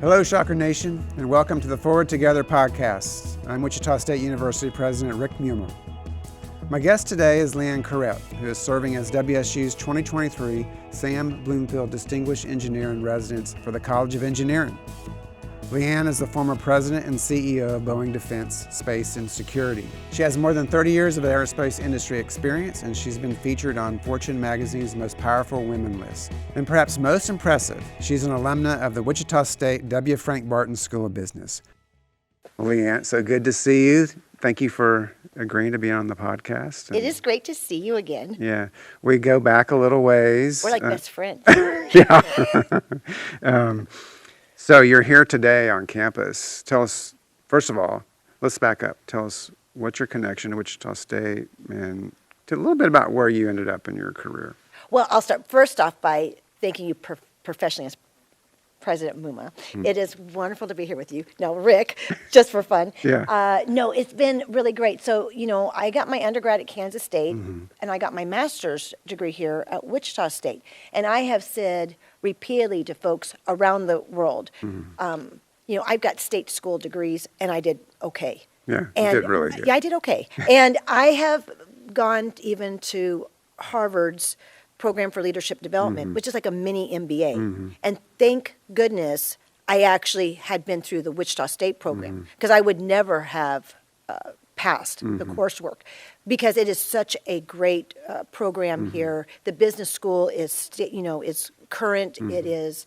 Hello, Shocker Nation, and welcome to the Forward Together podcast. I'm Wichita State University President Rick Muma. My guest today is Leanne Caret, who is serving as WSU's 2023 Sam Bloomfield Distinguished Engineer in Residence for the College of Engineering. Leanne is the former president and CEO of Boeing Defense, Space, and Security. She has more than 30 years of aerospace industry experience, and she's been featured on Fortune magazine's Most Powerful Women list. And perhaps most impressive, she's an alumna of the Wichita State W. Frank Barton School of Business. Leanne, so good to see you. Thank you for agreeing to be on the podcast. It is great to see you again. Yeah, we go back a little ways. We're like best friends. Yeah. So you're here today on campus. Tell us, first of all, let's back up. Tell us what's your connection to Wichita State and a little bit about where you ended up in your career. Well, I'll start first off by thanking you professionally as President Muma. It is wonderful to be here with you. No, Rick, just for fun. Yeah. No, it's been really great. So, I got my undergrad at Kansas State, and I got my master's degree here at Wichita State. And I have said repeatedly to folks around the world, I've got state school degrees, and I did okay. Yeah, you did really good. Yeah, I did okay. And I have gone even to Harvard's Program for Leadership Development, which is like a mini MBA. And thank goodness I actually had been through the Wichita State program, because I would never have passed the coursework, because it is such a great program here. The business school is, is current. It is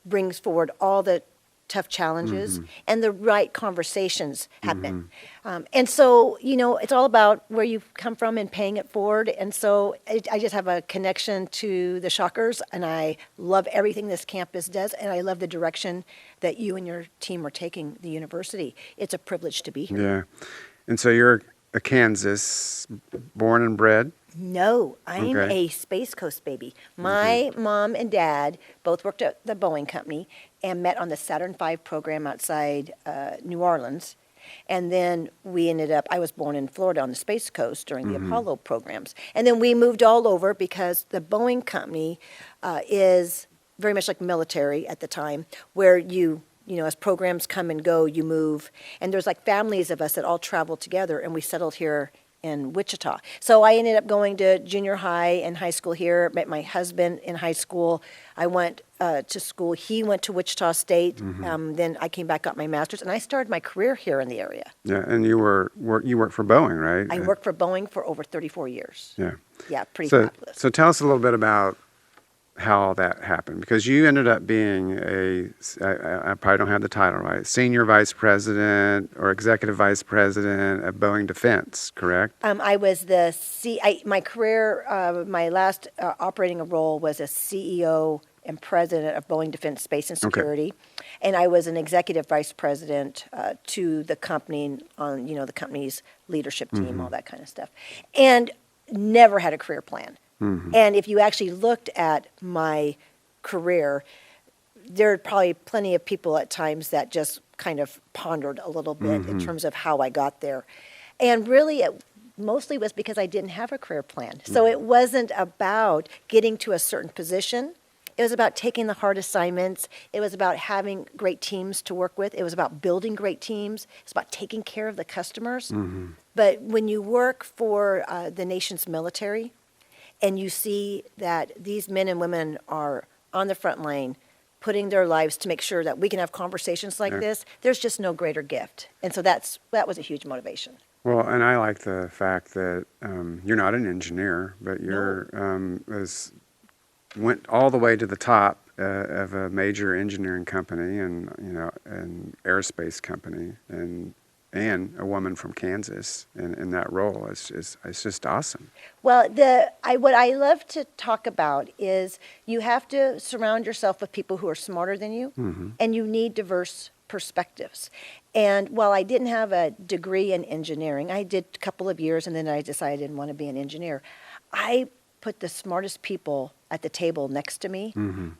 brings forward all the tough challenges, and the right conversations happen. And so, it's all about where you've come from and paying it forward. And so I just have a connection to the Shockers, and I love everything this campus does, and I love the direction that you and your team are taking the university. It's a privilege to be here. Yeah. And so you're a Kansas, born and bred? No, I'm a Space Coast baby. My mom and dad both worked at the Boeing company and met on the Saturn V program outside New Orleans. And then I was born in Florida on the Space Coast during the Apollo programs. And then we moved all over because the Boeing company is very much like military at the time, where as programs come and go, you move. And there's like families of us that all travel together, and we settled here in Wichita. So I ended up going to junior high and high school here, met my husband in high school. I went to school. He went to Wichita State. Then I came back, got my master's, and I started my career here in the area. Yeah, and you worked for Boeing, right? I worked for Boeing for over 34 years. Yeah. Yeah, pretty fabulous. So tell us a little bit about how that happened, because you ended up being I probably don't have the title right, senior vice president or executive vice president at Boeing Defense, correct? I was my career, my last operating role was as CEO and president of Boeing Defense, Space, and Security. And I was an executive vice president to the company on, the company's leadership team, all that kind of stuff. And never had a career plan. And if you actually looked at my career, there are probably plenty of people at times that just kind of pondered a little bit in terms of how I got there. And really, it mostly was because I didn't have a career plan. So it wasn't about getting to a certain position. It was about taking the hard assignments. It was about having great teams to work with. It was about building great teams. It's about taking care of the customers. But when you work for the nation's military, and you see that these men and women are on the front line, putting their lives to make sure that we can have conversations like this, there's just no greater gift. And so that was a huge motivation. Well, and I like the fact that you're not an engineer, but you're went all the way to the top of a major engineering company and an aerospace company, and a woman from Kansas in that role. It's just awesome. Well, what I love to talk about is you have to surround yourself with people who are smarter than you, and you need diverse perspectives. And while I didn't have a degree in engineering, I did a couple of years, and then I decided I didn't want to be an engineer. I put the smartest people at the table next to me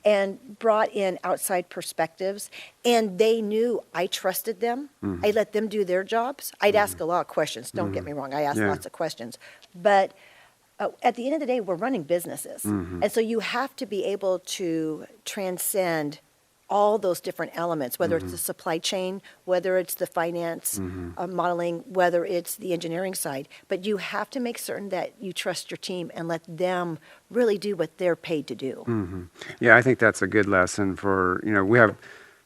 and brought in outside perspectives, and they knew I trusted them. I let them do their jobs. I'd ask a lot of questions. Don't get me wrong. I asked lots of questions. But at the end of the day, we're running businesses. And so you have to be able to transcend all those different elements, whether it's the supply chain, whether it's the finance modeling, whether it's the engineering side. But you have to make certain that you trust your team and let them really do what they're paid to do. Yeah, I think that's a good lesson for, we have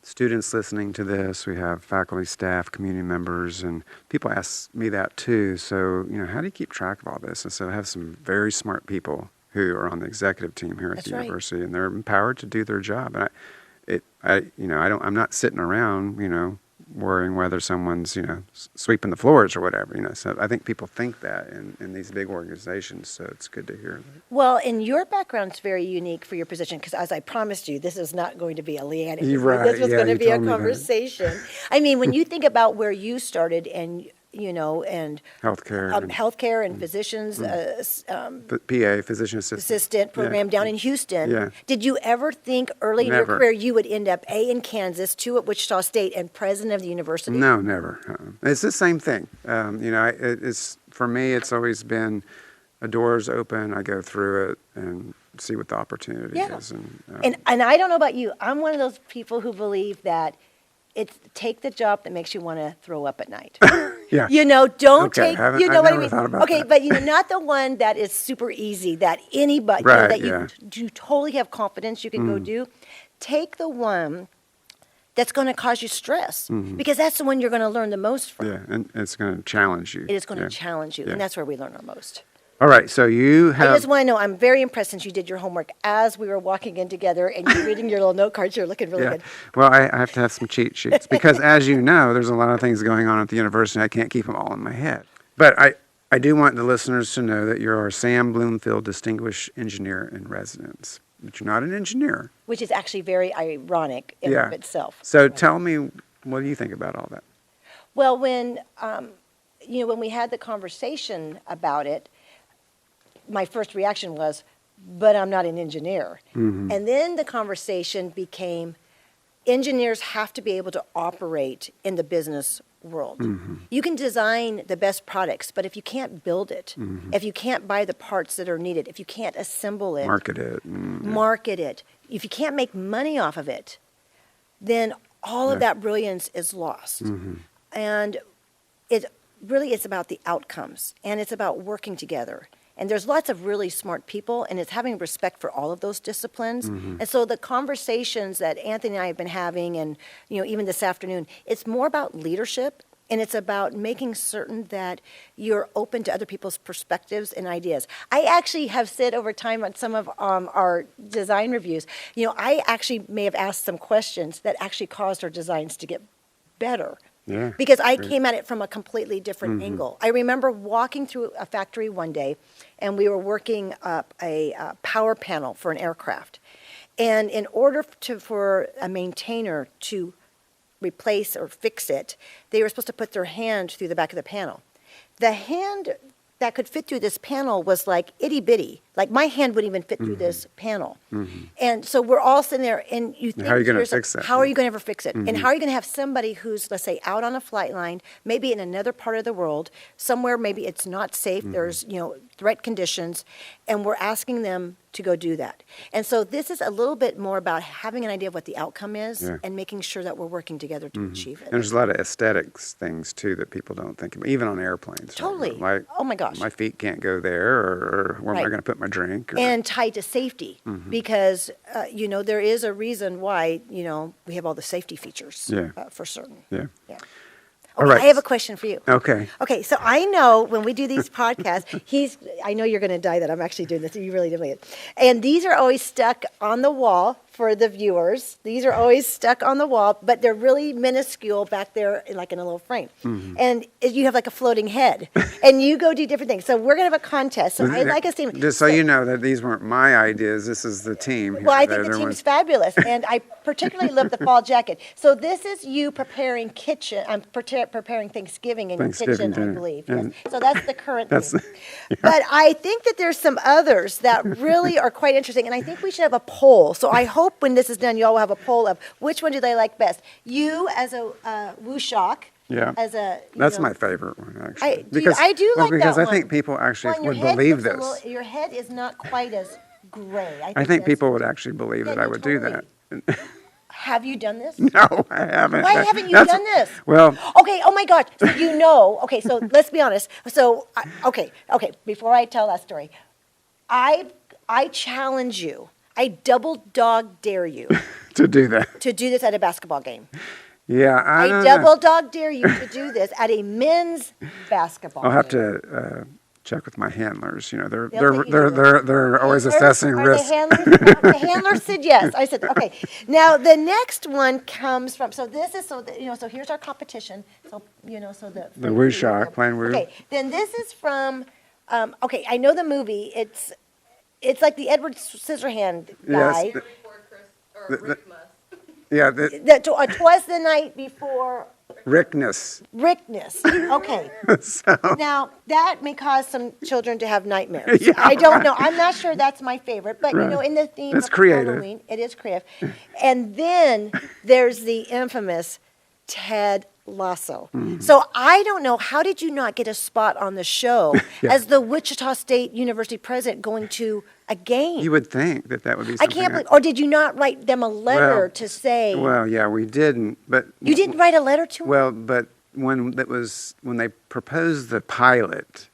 students listening to this, we have faculty, staff, community members, and people ask me that too. So, how do you keep track of all this? And so I have some very smart people who are on the executive team here at the university, and they're empowered to do their job. And I'm not sitting around, worrying whether someone's, sweeping the floors or whatever, So I think people think that in these big organizations, so it's good to hear that. Well, and your background's very unique for your position, because as I promised you, this is not going to be a Leanne interview. Right, this was going to be a told me that. conversation. I mean, when you think about where you started and and healthcare and physicians, PA, physician assistant program down in Houston. Yeah. Did you ever think early in your Never. career you would end up in Kansas, 2 at Wichita State, and president of the university? No, never. It's the same thing. It's for me. It's always been a door's open. I go through it and see what the opportunity is. And I don't know about you. I'm one of those people who believe that it's take the job that makes you want to throw up at night. Yeah. Don't Okay, take. I've You know what I never mean? thought about Okay, that. but not the one that is super easy that anybody Right, that yeah. you totally have confidence you can go do. Take the one that's going to cause you stress, because that's the one you're going to learn the most from. Yeah, and it's going to challenge you. It is going to challenge you, Yeah. and that's where we learn our most. All right, so you I have. just want to know, I'm very impressed since you did your homework as we were walking in together and you're reading your little note cards. You're looking really good. Well, I have to have some cheat sheets because, as you know, there's a lot of things going on at the university. I can't keep them all in my head. But I do want the listeners to know that you're our Sam Bloomfield Distinguished Engineer in Residence. But you're not an engineer. Which is actually very ironic in of itself. So tell me, what do you think about all that? Well, when we had the conversation about it, my first reaction was, but I'm not an engineer. And then the conversation became, engineers have to be able to operate in the business world. You can design the best products, but if you can't build it, if you can't buy the parts that are needed, if you can't assemble it, Market it. If you can't make money off of it, then all of that brilliance is lost. And it's about the outcomes, and it's about working together. And there's lots of really smart people, and it's having respect for all of those disciplines. And so the conversations that Anthony and I have been having, and even this afternoon, it's more about leadership, and it's about making certain that you're open to other people's perspectives and ideas. I actually have said over time on some of our design reviews, I actually may have asked some questions that actually caused our designs to get better. Yeah, because I came at it from a completely different angle. I remember walking through a factory one day, and we were working up a power panel for an aircraft. And in order for a maintainer to replace or fix it, they were supposed to put their hand through the back of the panel. The hand that could fit through this panel was like itty bitty. Like my hand wouldn't even fit through this panel. And so we're all sitting there, and you think, how are you going to yourself, fix that? how are you going to ever fix it? And how are you going to have somebody who's, let's say, out on a flight line, maybe in another part of the world, somewhere maybe it's not safe, there's, threat conditions, and we're asking them to go do that. And so this is a little bit more about having an idea of what the outcome is and making sure that we're working together to achieve it. And there's a lot of aesthetics things, too, that people don't think about, even on airplanes. Totally. Like, oh, my gosh. My feet can't go there, or where am I going to put my drink? And tied to safety, because, there is a reason why, we have all the safety features for certain. Yeah. Okay, All right. I have a question for you. Okay. Okay, so I know when we do these podcasts, I know you're going to die that I'm actually doing this. You really did it. And these are always stuck on the wall for the viewers. These are always stuck on the wall, but they're really minuscule back there, like in a little frame. And you have like a floating head, and you go do different things. So we're going to have a contest. So I'd like us to... Just so you know that these weren't my ideas. This is the team. Here. Well, I think the team's fabulous, and I particularly love the fall jacket. So this is you preparing preparing Thanksgiving in your kitchen, dinner. I believe. And Yes. So that's the current thing. Yeah. But I think that there's some others that really are quite interesting, and I think we should have a poll. So I hope when this is done, you all will have a poll of which one do they like best. You as a Wushock. Yeah, that's my favorite one, actually. I do like that one. Because I think people actually would believe this. Your head is not quite as gray. I think people would actually believe that I would do that. Have you done this? No, I haven't. Why haven't you done this? Well, Okay, oh my gosh. So okay, so let's be honest. So, okay, before I tell that story, I challenge you. I double dog dare you to do that. to do this at a basketball game. Yeah, I don't double know. dog dare you to do this at a men's basketball I'll have game. to check with my handlers. You know, They'll let you do they're always Handlers? assessing Are risk. The handler said yes. I said okay. Now the next one comes from. So this is so here's our competition. So the Woo shot, playing woo. Okay. Then this is from. Okay, I know the movie. It's like the Edward Scissorhand guy. Yes. Rick Muma. Yeah, Twas the night before. Rickness. Okay. So, Now, that may cause some children to have nightmares. Yeah, I don't know. I'm not sure that's my favorite. But, Right. in the theme It's of creative. Halloween, it is creative. And then there's the infamous Ted Lasso. Mm-hmm. So I don't know, how did you not get a spot on the show Yeah. as the Wichita State University president going to a game? you would think that would be I something. can't believe, or did you not write them a letter Well, to say, Well, yeah, we didn't, but you didn't write a letter to him? Well, but when they proposed the pilot,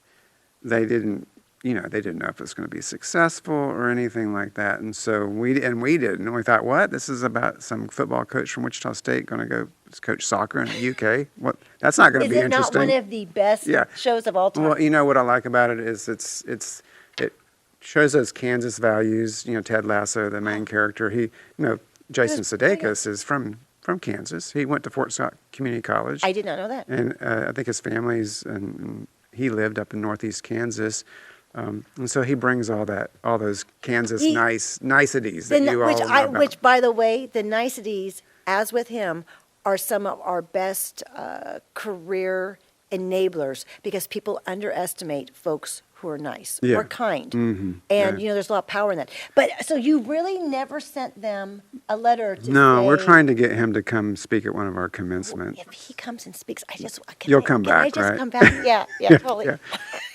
they didn't know if it was going to be successful or anything like that, and so we didn't. We thought, what? This is about some football coach from Wichita State going to go coach soccer in the UK. What? That's not going to Is be it not interesting. one of the best Yeah. shows of all time? Well, what I like about it is it shows those Kansas values. Ted Lasso, the main character, Jason Sudeikis is from Kansas. He went to Fort Scott Community College. I did not know that. And I think his family's, and he lived up in northeast Kansas. And so he brings all those Kansas niceties that you all know about. Which, by the way, the niceties, as with him, are some of our best career enablers, because people underestimate folks who are nice Yeah. or kind. Mm-hmm. And, Yeah. there's a lot of power in that. But, so you really never sent them a letter to No, say, we're trying to get him to come speak at one of our commencement. if he comes and speaks, You'll come can I back, just right? come back? Yeah, totally. Yeah.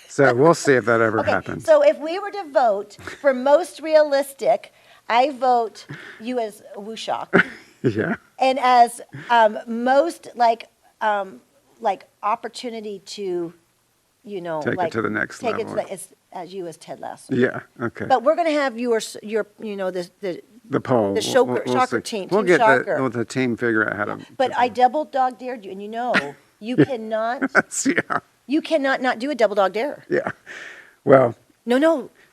So we'll see if that ever Okay, happens. so if we were to vote for most realistic, I vote you as Wushak, Yeah. and as most like opportunity to, Take it to the next take level. it to as you as Ted Lasso. Yeah. Okay. But we're going to have your The poll. the soccer see. team, We'll Team get Soccer. the team figure out how to. But I double dog dared you, and you cannot Yeah. you cannot not do a double dog dare. Yeah. Well, No,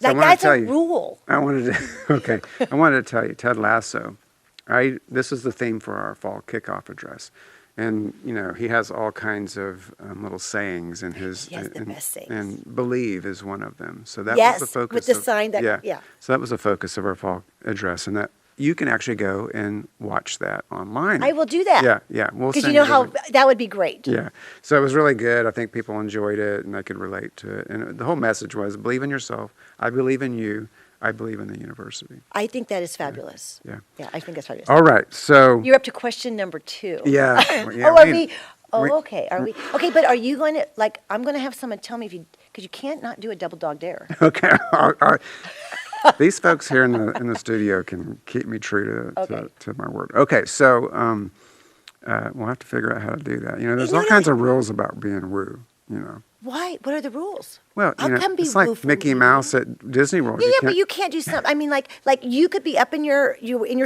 So I wanna that's tell a you- rule. I wanted to tell you, Ted Lasso. This is the theme for our fall kickoff address, and he has all kinds of little sayings in his. He has the best sayings. And believe is one of them. So that Yes, was the focus. with the sign that- yeah. So that was the focus of our fall address, and that you can actually go and watch that online. I will do that. Yeah. We'll Because send you know the how link. that would be great. Yeah. So it was really good. I think people enjoyed it and they could relate to it. And the whole message was believe in yourself. I believe in you. I believe in the university. I think that is fabulous. Yeah. Yeah, I think that's fabulous. All right. So, You're up to question number 2. yeah. yeah, Oh, are we- we? Oh, we- okay. Are we? Okay, but are you going to I'm going to have someone tell me because you can't not do a double dog dare. Okay. These folks here in the studio can keep me true to my word. Okay. So we'll have to figure out how to do that. There's all kinds of rules about being woo. Why? What are the rules? Well, How come be it's like woo for Mickey you? Mouse at Disney World. Yeah, can't- but you can't do something. I mean, like you could be up in your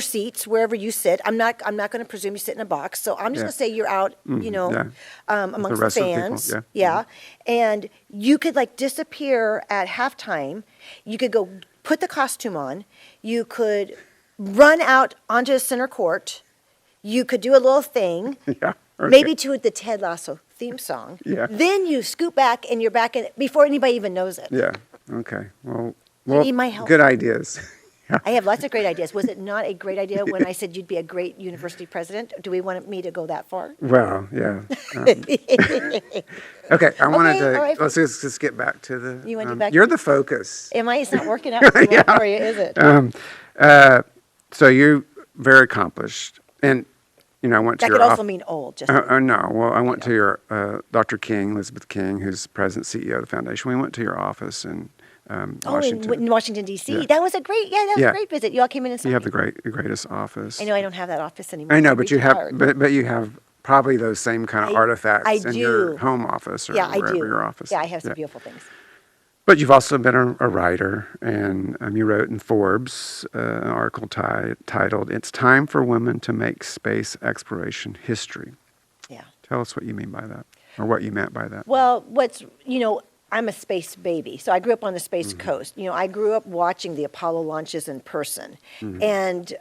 seats wherever you sit. I'm not going to presume you sit in a box. So I'm just Yeah. going to say you're out, yeah. amongst the rest of the people, fans. yeah. Yeah, and you could disappear at halftime. You could go put the costume on. You could run out onto the center court. You could do a little thing, Yeah. Okay. maybe to the Ted Lasso theme song. Yeah. Then you scoot back and you're back in before anybody even knows it. Yeah. Okay. Well, need my help? good ideas. I have lots of great ideas. Was it not a great idea when I said you'd be a great university president? Do we want me to go that far? Well, yeah. Okay, I wanted Okay, to. all right. Let's just get back to the. You wanna get back You're to- the focus. Am I? It's not working out too well for you, is it? So you're very accomplished, and I went to That your could also office. mean old. Just No. Well, I went to your Dr. King, Elizabeth King, who's president CEO of the foundation. We went to your office, and Washington. In Washington, D.C. Yeah. That was a great, Yeah. great visit. You all came in and saw You have me. the greatest office. I know I don't have that office anymore. I know, I but you have, retired. but you have probably those same kind of artifacts I in your do. home office or Yeah, I wherever do. your office. Yeah, I have some beautiful things. But you've also been a writer, and you wrote in Forbes an article titled "It's Time for Women to Make Space Exploration History." Yeah. Tell us what you mean by that, or what you meant by that. Well, I'm a space baby. So I grew up on the Space Coast. I grew up watching the Apollo launches in person. And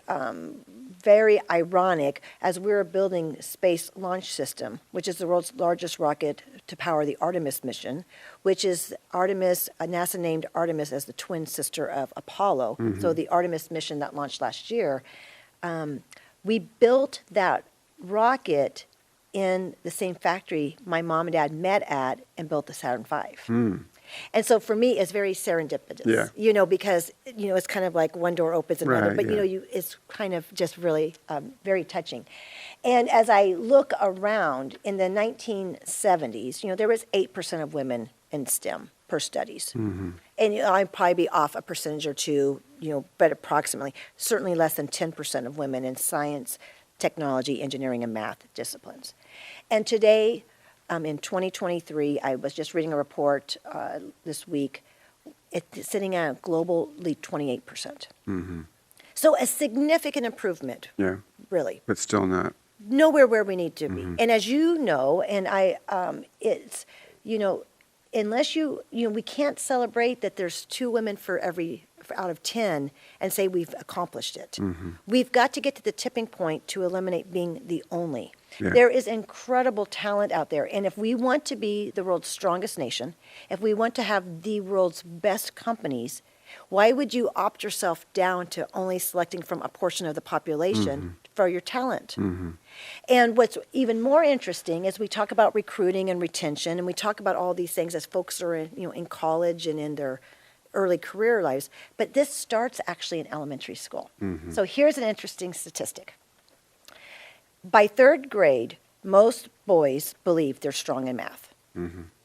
very ironic, as we were building Space Launch System, which is the world's largest rocket to power the Artemis mission, which is Artemis, NASA named Artemis as the twin sister of Apollo. So the Artemis mission that launched last year, we built that rocket in the same factory my mom and dad met at and built the Saturn V. And so for me, it's very serendipitous, because, it's kind of like one door opens another, Right, but, it's kind of just really very touching. And as I look around in the 1970s, there was 8% of women in STEM per studies. And I'd probably be off a percentage or two, but approximately, certainly less than 10% of women in science, technology, engineering, and math disciplines. And today, in 2023, I was just reading a report this week, it's sitting at globally 28%. So a significant improvement, really. But still not. Nowhere where we need to be. And as you know, and it's, unless we can't celebrate that there's 2 women out of 10 and say we've accomplished it. We've got to get to the tipping point to eliminate being the only. Yeah. There is incredible talent out there. And if we want to be the world's strongest nation, if we want to have the world's best companies, why would you opt yourself down to only selecting from a portion of the population for your talent? And what's even more interesting is we talk about recruiting and retention, and we talk about all these things as folks are in college and in their early career lives, but this starts actually in elementary school. So here's an interesting statistic. By 3rd grade, most boys believe they're strong in math.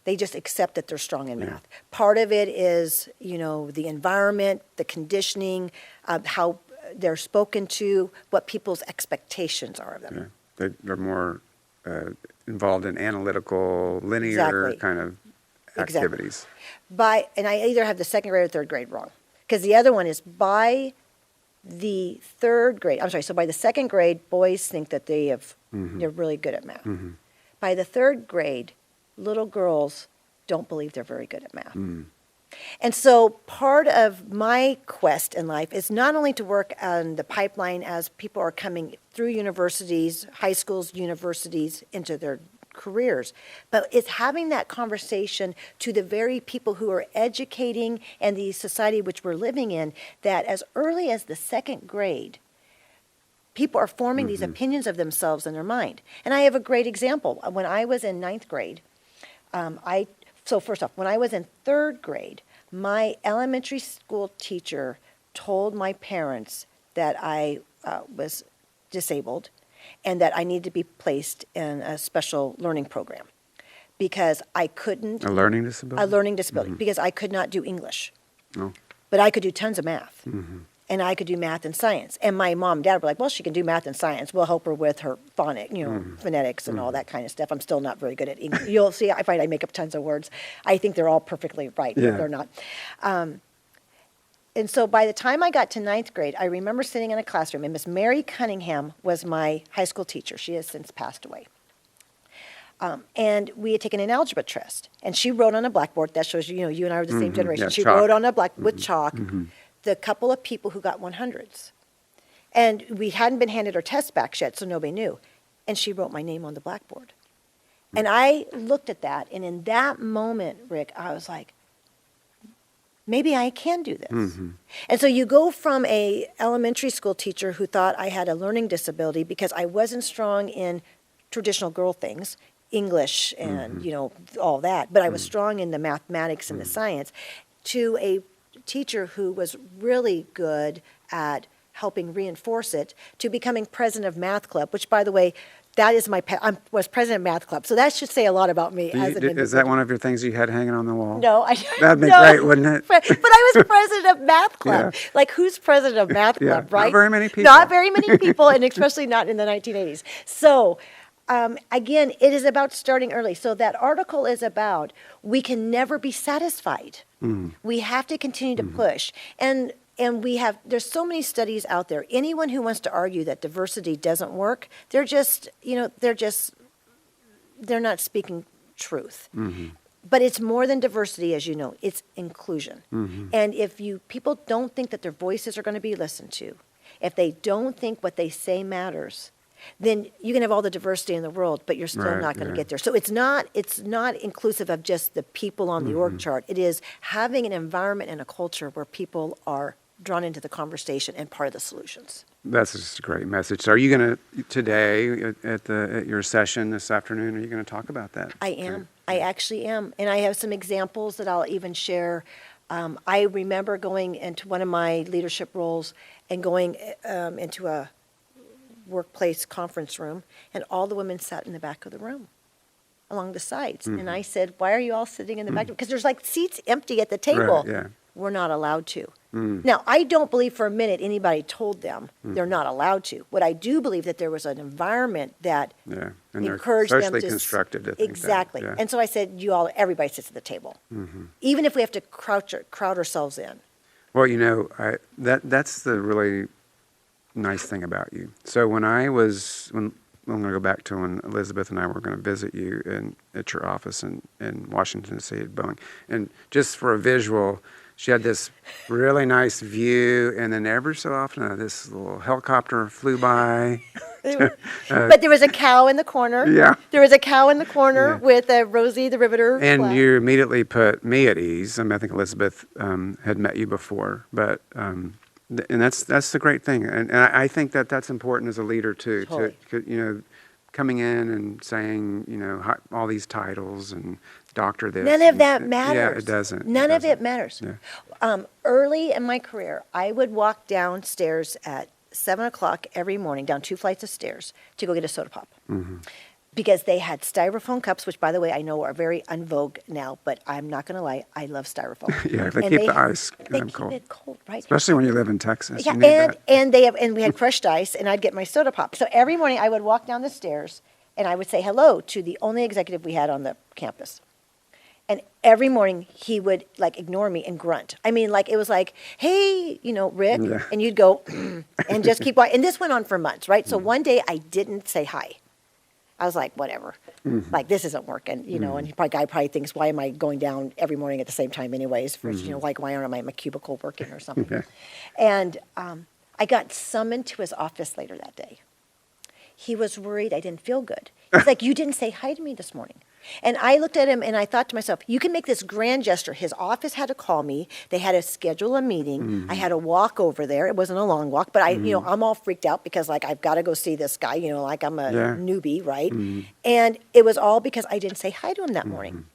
They just accept that they're strong in math. Part of it is, the environment, the conditioning, how they're spoken to, what people's expectations are of them. They're more involved in analytical, linear kind of activities. And I either have the 2nd grade or 3rd grade wrong, because the other one is by the 3rd grade. I'm sorry. So by the 2nd grade, boys think that they're really good at math. By the 3rd grade, little girls don't believe they're very good at math. And so part of my quest in life is not only to work on the pipeline as people are coming through universities, high schools, universities, into their careers, but it's having that conversation to the very people who are educating and the society which we're living in, that as early as the 2nd grade, people are forming these opinions of themselves in their mind. And I have a great example. When I was in 9th grade, so first off, when I was in 3rd grade, my elementary school teacher told my parents that I was disabled and that I needed to be placed in a special learning program because I couldn't... A learning disability? A learning disability, because I could not do English. Oh. But I could do tons of math. And I could do math and science. And my mom and dad were like, well, she can do math and science. We'll help her with her phonetics and all that kind of stuff. I'm still not very good at English. You'll see, I find I make up tons of words. I think they're all perfectly right, but they're not. And so by the time I got to 9th grade, I remember sitting in a classroom, and Miss Mary Cunningham was my high school teacher. She has since passed away. And we had taken an algebra test. And she wrote on a blackboard. That shows you and I are the same generation. Yeah, she chalk. wrote on a blackboard with chalk the couple of people who got 100s. And we hadn't been handed our tests back yet, so nobody knew. And she wrote my name on the blackboard. And I looked at that, and in that moment, Rick, I was like, maybe I can do this. And so you go from a elementary school teacher who thought I had a learning disability because I wasn't strong in traditional girl things, English and, all that, but I was strong in the mathematics and the science, to a teacher who was really good at helping reinforce it, to becoming president of math club, which, by the way, That is I was president of math club, so that should say a lot about me as an individual. Is that one of your things you had hanging on the wall? No, That'd be no. great, wouldn't it? But I was president of math club. Yeah. Like, who's president of math club, Yeah, right? not very many people. Not very many people, and especially not in the 1980s. So, again, it is about starting early. So that article is about we can never be satisfied. We have to continue to push. And there's so many studies out there. Anyone who wants to argue that diversity doesn't work, they're not speaking truth. But it's more than diversity, as you know. It's inclusion. And if people don't think that their voices are going to be listened to, if they don't think what they say matters, then you can have all the diversity in the world, but you're still not going to get there. So it's not inclusive of just the people on the org chart. It is having an environment and a culture where people are drawn into the conversation and part of the solutions. That's just a great message. So are you going to, today at your session this afternoon, are you going to talk about that? I am. I actually am. And I have some examples that I'll even share. I remember going into one of my leadership roles and going into a workplace conference room, and all the women sat in the back of the room along the sides. And I said, why are you all sitting in the back? Because there's like seats empty at the table. Right, yeah. We're not allowed to. Now, I don't believe for a minute anybody told them they're not allowed to. What I do believe that there was an environment that And encouraged they're them socially to constructed to think exactly. that. Yeah. And so I said, everybody sits at the table, even if we have to crowd ourselves in. Well, that's the really nice thing about you. So when I'm going to go back to when Elizabeth and I were going to visit you at your office in Washington State at Boeing, and just for a visual, she had this really nice view, and then every so often this little helicopter flew by. But there was a cow in the corner. Yeah. There was a cow in the corner with Rosie the Riveter. And flag. you immediately put me at ease. I think Elizabeth had met you before, but and that's the great thing. And I think that's important as a leader too. Totally. To coming in and saying all these titles and doctor this. None of that matters. Yeah, it doesn't. None of it matters. Yeah. Early in my career, I would walk downstairs at 7 o'clock every morning, down 2 flights of stairs, to go get a soda pop. Because they had styrofoam cups, which, by the way, I know are very en vogue now, but I'm not going to lie, I love styrofoam. Yeah, they And keep the ice They cold. keep it cold, right? Especially when you live in Texas. Yeah, You need that. and we had crushed ice, and I'd get my soda pop. So every morning I would walk down the stairs, and I would say hello to the only executive we had on the campus. And every morning he would ignore me and grunt. I mean, it was like, hey, Rick, and you'd go and just keep walking. And this went on for months, right? So one day I didn't say hi. I was like, whatever, this isn't working, and the guy probably thinks, why am I going down every morning at the same time anyways? For, why aren't I in my cubicle working or something? Okay. And I got summoned to his office later that day. He was worried I didn't feel good. He's like, you didn't say hi to me this morning. And I looked at him and I thought to myself, you can make this grand gesture. His office had to call me. They had to schedule a meeting. I had to walk over there. It wasn't a long walk, but I'm all freaked out because I've got to go see this guy, I'm a newbie, right? And it was all because I didn't say hi to him that morning.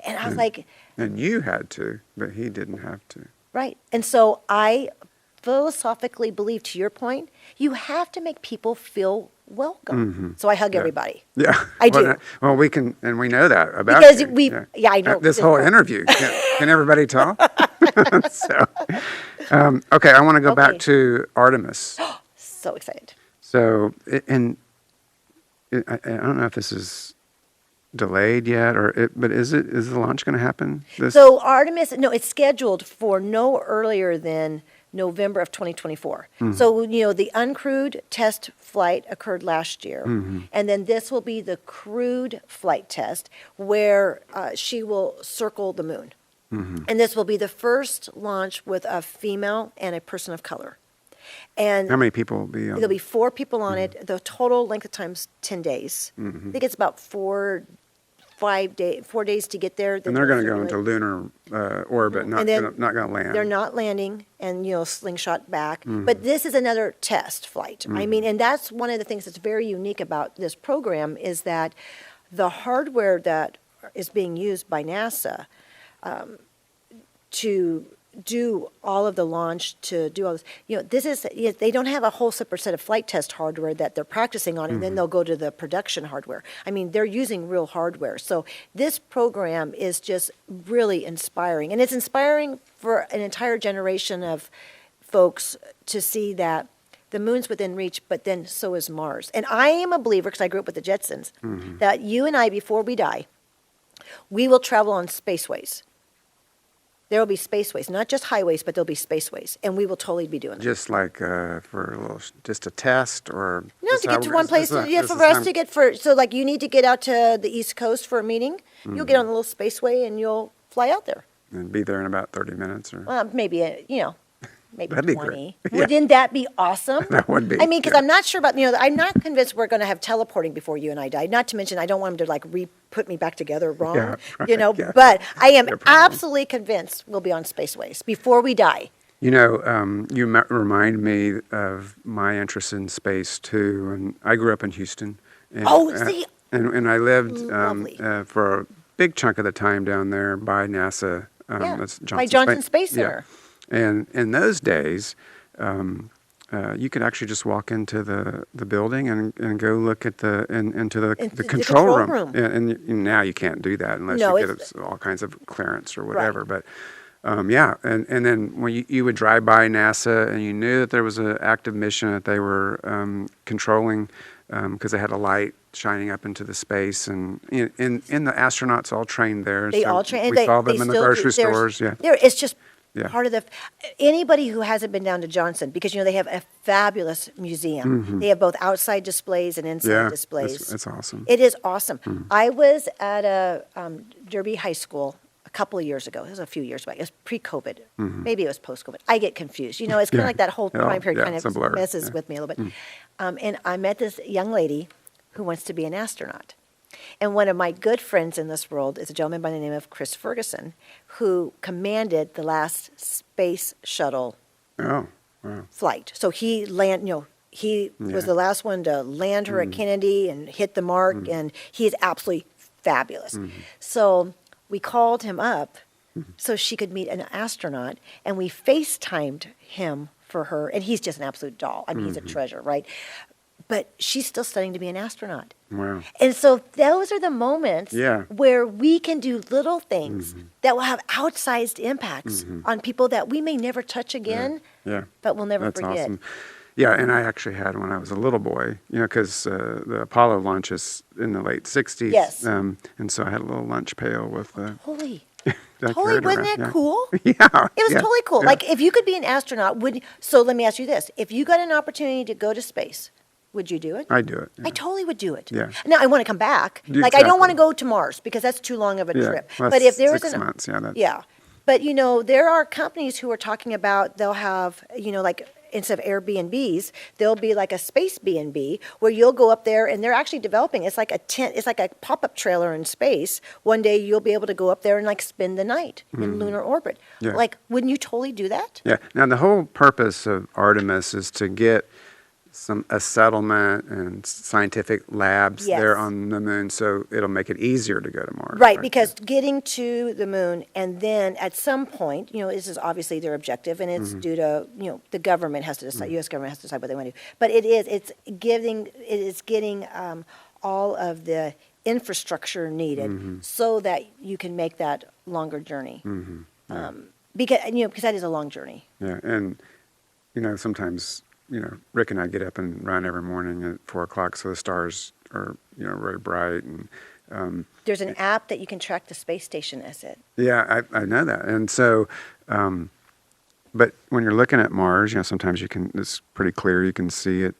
And I was like. And you had to, but he didn't have to. Right. And so I philosophically believe, to your point, you have to make people feel welcome. So I hug everybody. Yeah. I do. Well, we can, and we know that about Because you. I know. This whole interview. Can everybody tell? So, okay, I want to go back to Artemis. So excited. So, I don't know if this is delayed yet, but is the launch going to happen? So Artemis, no, it's scheduled for no earlier than November of 2024. So, the uncrewed test flight occurred last year. And then this will be the crewed flight test where she will circle the moon. And this will be the first launch with a female and a person of color. And how many people will be on? There'll be 4 people on it. The total length of time is 10 days. I think it's about 4 days to get there. And they're going to go into lunar orbit, not going to land. They're not landing and, slingshot back. But this is another test flight. I mean, and that's one of the things that's very unique about this program is that the hardware that is being used by NASA to do all of the launch, to do all this, they don't have a whole separate set of flight test hardware that they're practicing on, and then they'll go to the production hardware. I mean, they're using real hardware. So this program is just really inspiring, and it's inspiring for an entire generation of folks to see that the moon's within reach, but then so is Mars. And I am a believer, because I grew up with the Jetsons, that you and I, before we die, we will travel on spaceways. There will be spaceways, not just highways, but there'll be spaceways, and we will totally be doing that. Just like for a little, just a test, or No, to get to one place. For us to get so like you need to get out to the East Coast for a meeting. You'll get on a little spaceway and you'll fly out there. and be there in about 30 minutes, or Well, maybe maybe That'd be 20. great. Yeah. Wouldn't that be awesome? That would be, I mean, because yeah. I'm not sure about, I'm not convinced we're going to have teleporting before you and I die. Not to mention, I don't want them to like put me back together wrong, Yeah, right, yeah. But I am No problem. absolutely convinced we'll be on spaceways before we die. You remind me of my interest in space too. And I grew up in Houston. And, See? and I lived Lovely. for a big chunk of the time down there by NASA. That's by Johnson Space Center. Yeah. And in those days, you could actually just walk into the building and go look at into the control room. And now you can't do that unless you get all kinds of clearance or whatever. Right. But and then when you would drive by NASA and you knew that there was an active mission that they were controlling, because they had a light shining up into the space, and the astronauts all trained there. They So all train. We saw them in the grocery stores. Yeah. It's just Yeah. part of anybody who hasn't been down to Johnson, because they have a fabulous museum. They have both outside displays and inside Yeah, displays. it's awesome. It is awesome. I was at a Derby High School a couple of years ago. It was a few years back. It was pre-COVID. Maybe it was post-COVID. I get confused. It's kind of like that whole time period kind it's a of blur. messes with me a little bit. And I met this young lady who wants to be an astronaut. And one of my good friends in this world is a gentleman by the name of Chris Ferguson, who commanded the last space shuttle Oh, wow. flight. So he he was the last one to land her at Kennedy and hit the mark, and he is absolutely fabulous. So we called him up so she could meet an astronaut, and we FaceTimed him for her, and he's just an absolute doll. I mean, he's a treasure, right? But she's still studying to be an astronaut. Wow. And so those are the moments Yeah. where we can do little things that will have outsized impacts on people that we may never touch again, Yeah. but we'll never That's forget. awesome. Yeah, and I actually had when I was a little boy, because the Apollo launch is in the late 60s. Yes. And so I had a little lunch pail with Holy, Jack totally, Carrot wasn't around, that yeah. cool? Yeah. It was yeah, totally cool. yeah. Like, if you could be an astronaut, so let me ask you this. If you got an opportunity to go to space, would you do it? I'd do it. I totally would do it. Yeah. Now, I want to come back. Yeah, Like, I don't want to exactly. go to Mars because that's too long of a Yeah. trip. Well, But if there was 6 months, yeah. Yeah. But, there are companies who are talking about they'll have, like, instead of Airbnbs, there'll be like a space B&B where you'll go up there, and they're actually developing. It's like a tent. It's like a pop-up trailer in space. One day you'll be able to go up there and like spend the night in lunar orbit. Yeah. Like, wouldn't you totally do that? Yeah. Now, the whole purpose of Artemis is to get a settlement and scientific labs Yes. there on the moon, so it'll make it easier to go to Mars. Right, because getting to the moon, and then at some point, this is obviously their objective, and it's due to, the government has to decide, U.S. government has to decide what they want to do. But it is getting all of the infrastructure needed so that you can make that longer journey. Because that is a long journey. Yeah, and sometimes Rick and I get up and run every morning at 4:00, so the stars are very bright, and There's an app that you can track the space station as it. yeah, I know that, and so. But when you're looking at Mars, sometimes it's pretty clear. You can see it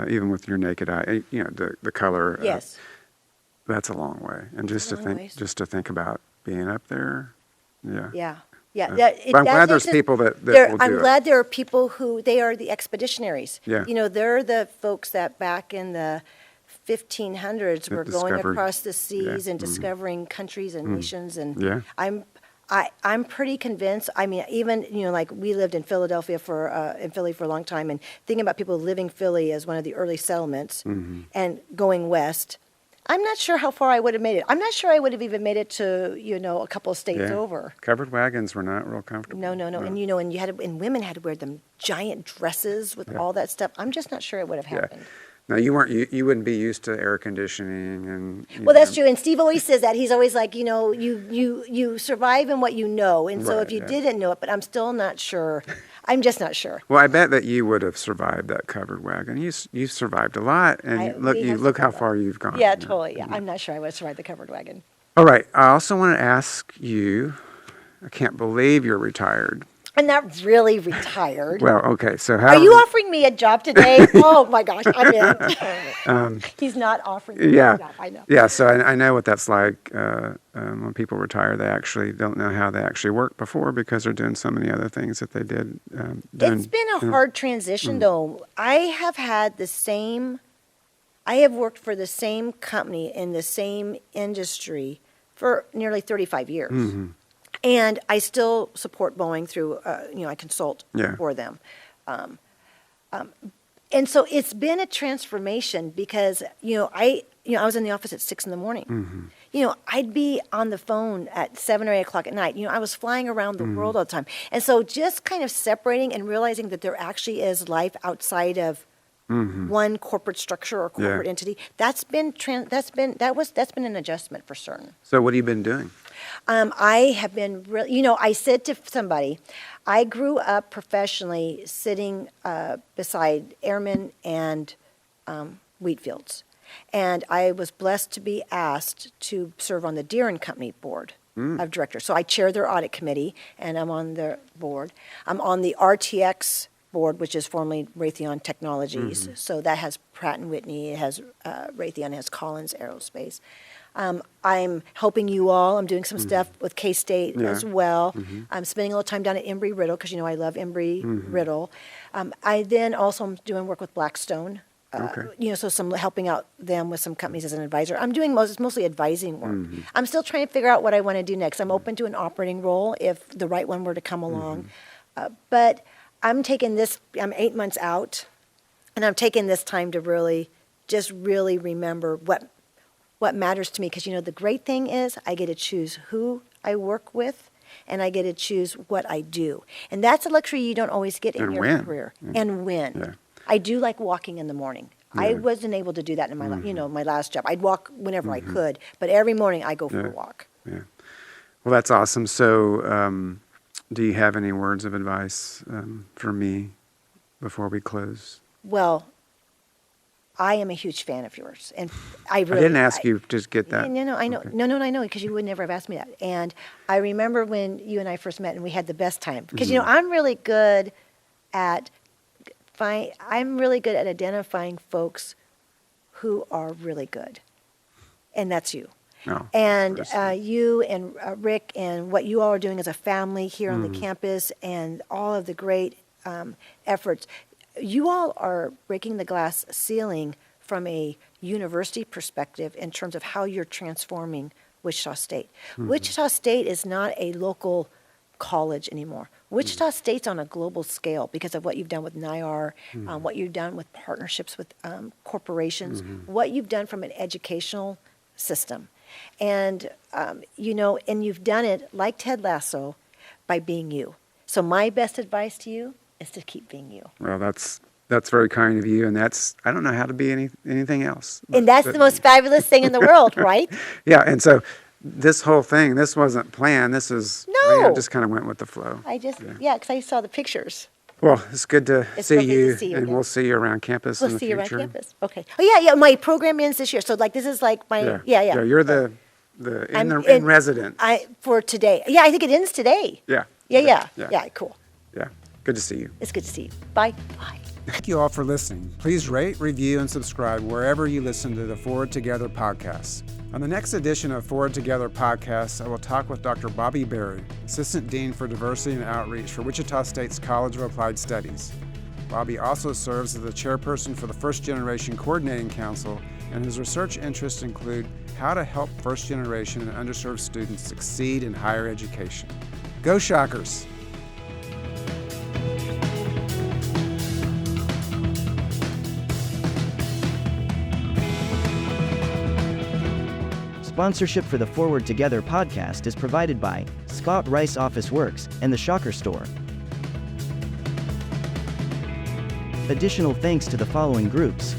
even with your naked eye. The color. Yes. That's a long way, and just to think about being up there. Yeah. Yeah. Yeah, But I'm glad there's people that will do I'm it. glad there are people who, they are the expeditionaries. Yeah. They're the folks that back in the 1500s were going discovered- across the seas yeah, and discovering countries and nations. And Yeah. I'm pretty convinced. I mean, even like we lived in Philadelphia in Philly for a long time, and thinking about people living Philly as one of the early settlements and going west. I'm not sure how far I would have made it. I'm not sure I would have even made it to, a couple of states Yeah. over. Covered wagons were not real comfortable. No. And women had to wear them giant dresses with all that stuff. I'm just not sure it would have happened. No, you weren't. You wouldn't be used to air conditioning and. Well, that's true. And Steve always says that. He's always like, you survive in what you know. And so Right, if you yeah. didn't know it, but I'm still not sure. I'm just not sure. Well, I bet that you would have survived that covered wagon. You survived a lot, and We have look how survived. far you've gone. Yeah, you know. totally. Yeah, I'm not sure I would have survived the covered wagon. All right. I also want to ask you. I can't believe you're retired. I'm not really retired. Well, okay. So how Are you offering me a job today? Oh my gosh, I'm in. He's not offering me a job. I know. Yeah, so I know what that's like when people retire. They actually don't know how they actually worked before because they're doing so many other things that they did. It's been a hard transition, though. I have worked for the same company in the same industry for nearly 35 years. Mm-hmm. And I still support Boeing through, I consult for them. And so it's been a transformation because, I was in the office at 6 a.m. Mm-hmm. I'd be on the phone at 7 or 8 o'clock at night. I was flying around the world all the time. And so just kind of separating and realizing that there actually is life outside of one corporate structure or corporate entity, that's been an adjustment for certain. So what have you been doing? I have been I said to somebody, I grew up professionally sitting beside airmen and wheat fields. And I was blessed to be asked to serve on the Deere & Company board of directors. So I chair their audit committee, and I'm on their board. I'm on the RTX board, which is formerly Raytheon Technologies. So that has Pratt & Whitney, it has Raytheon, it has Collins Aerospace. I'm helping you all. I'm doing some stuff with K-State as well. I'm spending a little time down at Embry-Riddle because, I love Embry-Riddle. I then also am doing work with Blackstone. So some helping out them with some companies as an advisor. I'm doing mostly advising work. I'm still trying to figure out what I want to do next. I'm open to an operating role if the right one were to come along. But I'm 8 months out, and I'm taking this time to really remember what matters to me. Because, the great thing is I get to choose who I work with, and I get to choose what I do. And that's a luxury you don't always get in your career. And win. Yeah. I do like walking in the morning. Yeah. I wasn't able to do that in my, my last job. I'd walk whenever I could, but every morning I go for a walk. Yeah. Well, that's awesome. So, do you have any words of advice for me before we close? Well, I am a huge fan of yours, and I didn't ask you to just get that. No, I know. Okay. No, I know, because you would never have asked me that. And I remember when you and I first met, and we had the best time. Because I'm really good at identifying folks who are really good, and that's you. Oh, and you and Rick and what you all are doing as a family here on the campus, and all of the great efforts. You all are breaking the glass ceiling from a university perspective in terms of how you're transforming Wichita State. Wichita State is not a local college anymore. Wichita State's on a global scale because of what you've done with NIAR, what you've done with partnerships with corporations, what you've done from an educational system. And, and you've done it like Ted Lasso by being you. So my best advice to you is to keep being you. Well, that's very kind of you, and I don't know how to be anything else. And that's the most fabulous thing in the world, right? Yeah, and so this whole thing, this wasn't planned. This is I just kind of went with the flow. Because I saw the pictures. Well, it's good to see you, and again. We'll see you around campus in the future. We'll see you around campus. Okay. Oh yeah. My program ends this year, so this is like my Yeah, you're the in residence. For today. Yeah, I think it ends today. Yeah. Yeah. Cool. Yeah. Good to see you. It's good to see you. Bye. Bye. Thank you all for listening. Please rate, review, and subscribe wherever you listen to the Forward Together podcast. On the next edition of Forward Together podcast, I will talk with Dr. Bobby Berry, Assistant Dean for Diversity and Outreach for Wichita State's College of Applied Studies. Bobby also serves as the chairperson for the First Generation Coordinating Council, and his research interests include how to help first generation and underserved students succeed in higher education. Go Shockers! Sponsorship for the Forward Together podcast is provided by Scott Rice Office Works and the Shocker Store. Additional thanks to the following groups: